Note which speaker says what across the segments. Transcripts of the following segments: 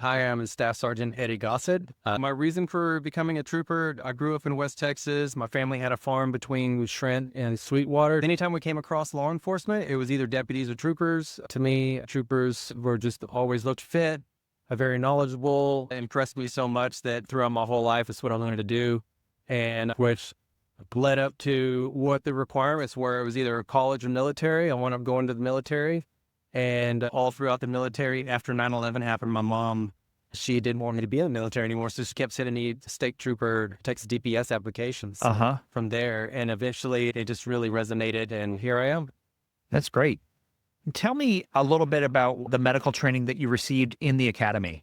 Speaker 1: Hi, I'm Staff Sergeant Eddie Gossett. My reason for becoming a trooper, I grew up in West Texas. My family had a farm between Shrent and Sweetwater. Anytime we came across law enforcement, it was either deputies or troopers. To me, troopers were just always looked fit, very knowledgeable, impressed me so much that throughout my whole life, it's what I learned to do. And which led up to what the requirements were. It was either college or military. I wound up going to the military. And all throughout the military, after 9/11 happened, my mom, she didn't want me to be in the military anymore. So she kept sending me state trooper, Texas DPS applications from there. And eventually it just really resonated. And here I am.
Speaker 2: That's great. Tell me a little bit about the medical training that you received in the academy.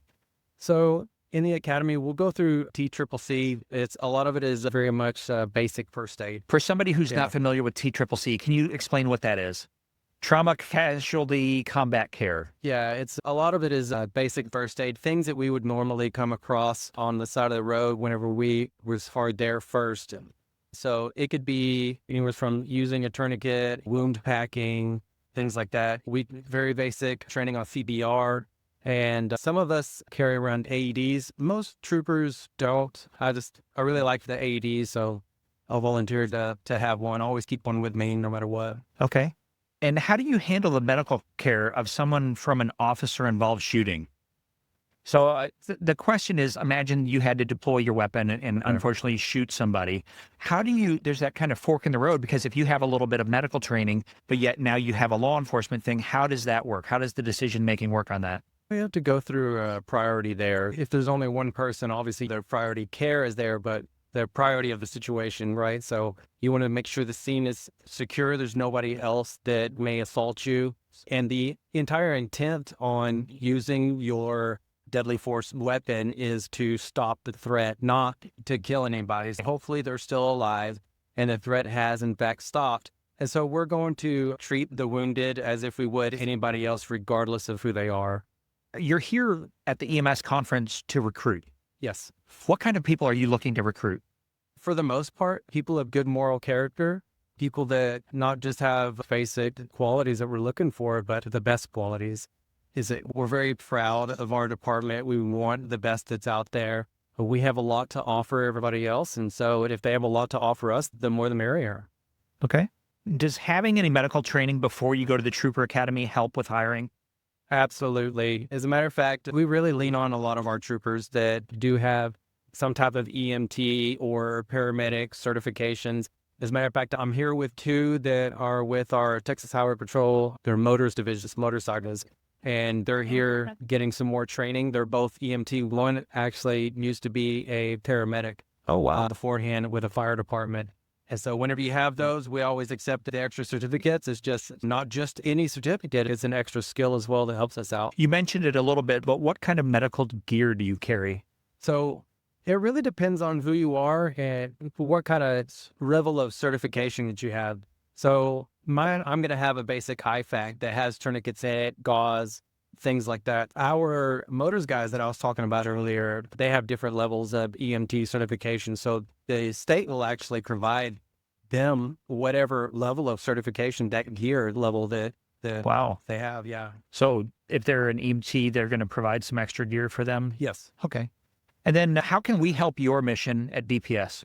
Speaker 1: So in the academy, we'll go through TCCC. A lot of it is very much basic first aid.
Speaker 2: For somebody who's not familiar with TCCC, can you explain what that is? Trauma, casualty, combat care.
Speaker 1: Yeah, a lot of it is basic first aid, things that we would normally come across on the side of the road whenever we was hard there first. So it could be anywhere from using a tourniquet, wound packing, things like that. Very basic training on CPR. And some of us carry around AEDs. Most troopers don't. I really like the AEDs, so I'll volunteer to have one. I always keep one with me no matter what.
Speaker 2: Okay. And how do you handle the medical care of someone from an officer-involved shooting? So the question is, imagine you had to deploy your weapon and unfortunately shoot somebody. There's that kind of fork in the road, because if you have a little bit of medical training, but yet now you have a law enforcement thing, how does that work? How does the decision-making work on that?
Speaker 1: We have to go through a priority there. If there's only one person, obviously their priority care is there, but the priority of the situation, right? So you want to make sure the scene is secure. There's nobody else that may assault you. And the entire intent on using your deadly force weapon is to stop the threat, not to kill anybody. Hopefully they're still alive and the threat has in fact stopped. And so we're going to treat the wounded as if we would anybody else, regardless of who they are.
Speaker 2: You're here at the EMS conference to recruit.
Speaker 1: Yes.
Speaker 2: What kind of people are you looking to recruit?
Speaker 1: For the most part, people of good moral character, people that not just have basic qualities that we're looking for, but the best qualities. We're very proud of our department. We want the best that's out there. We have a lot to offer everybody else. And so if they have a lot to offer us, the more the merrier.
Speaker 2: Okay. Does having any medical training before you go to the Trooper Academy help with hiring?
Speaker 1: Absolutely. As a matter of fact, we really lean on a lot of our troopers that do have some type of EMT or paramedic certifications. As a matter of fact, I'm here with two that are with our Texas Highway Patrol. They're motors division, motorcycles, and they're here getting some more training. They're both EMT. One actually used to be a paramedic.
Speaker 2: Oh, wow.
Speaker 1: Beforehand with a fire department. And so whenever you have those, we always accept the extra certificates. It's just not just any certificate. It's an extra skill as well that helps us out.
Speaker 2: You mentioned it a little bit, but what kind of medical gear do you carry?
Speaker 1: So it really depends on who you are and what kind of level of certification that you have. So mine, I'm going to have a basic IFAC that has tourniquets in it, gauze, things like that. Our motors guys that I was talking about earlier, they have different levels of EMT certification. So the state will actually provide them whatever level of certification, that gear level that
Speaker 2: wow.
Speaker 1: they have. Yeah.
Speaker 2: So if they're an EMT, they're going to provide some extra gear for them?
Speaker 1: Yes.
Speaker 2: Okay. And then how can we help your mission at DPS?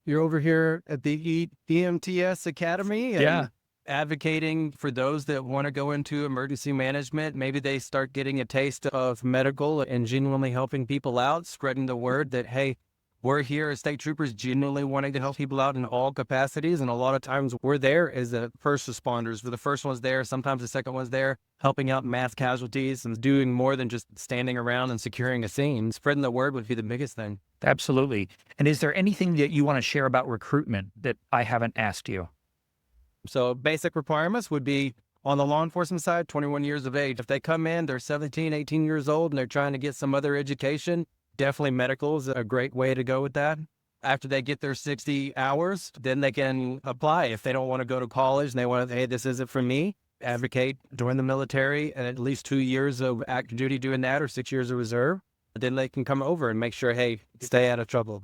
Speaker 1: You're over here at the EMTS Academy. And advocating for those that want to go into emergency management. Maybe they start getting a taste of medical and genuinely helping people out, spreading the word that, hey, we're here as state troopers genuinely wanting to help people out in all capacities. And a lot of times we're there as the first responders. We're the first ones there. Sometimes the second one's there helping out mass casualties and doing more than just standing around and securing a scene. Spreading the word would be the biggest thing.
Speaker 2: Absolutely. And is there anything that you want to share about recruitment that I haven't asked you?
Speaker 1: So basic requirements would be on the law enforcement side, 21 years of age. If they come in, they're 17, 18 years old, and they're trying to get some other education, definitely medical is a great way to go with that. After they get their 60 hours, then they can apply. If they don't want to go to college and they want to, hey, this isn't for me, advocate, join the military, and at least 2 years of active duty doing that or 6 years of reserve. Then they can come over and make sure, hey, stay out of trouble.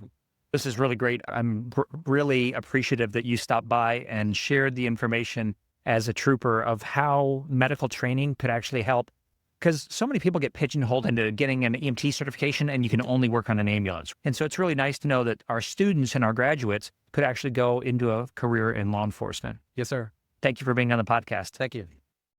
Speaker 2: This is really great. I'm really appreciative that you stopped by and shared the information as a trooper of how medical training could actually help Because so many people get pigeonholed into getting an EMT certification and you can only work on an ambulance. And so it's really nice to know that our students and our graduates could actually go into a career in law enforcement.
Speaker 1: Yes, sir.
Speaker 2: Thank you for being on the podcast.
Speaker 1: Thank you.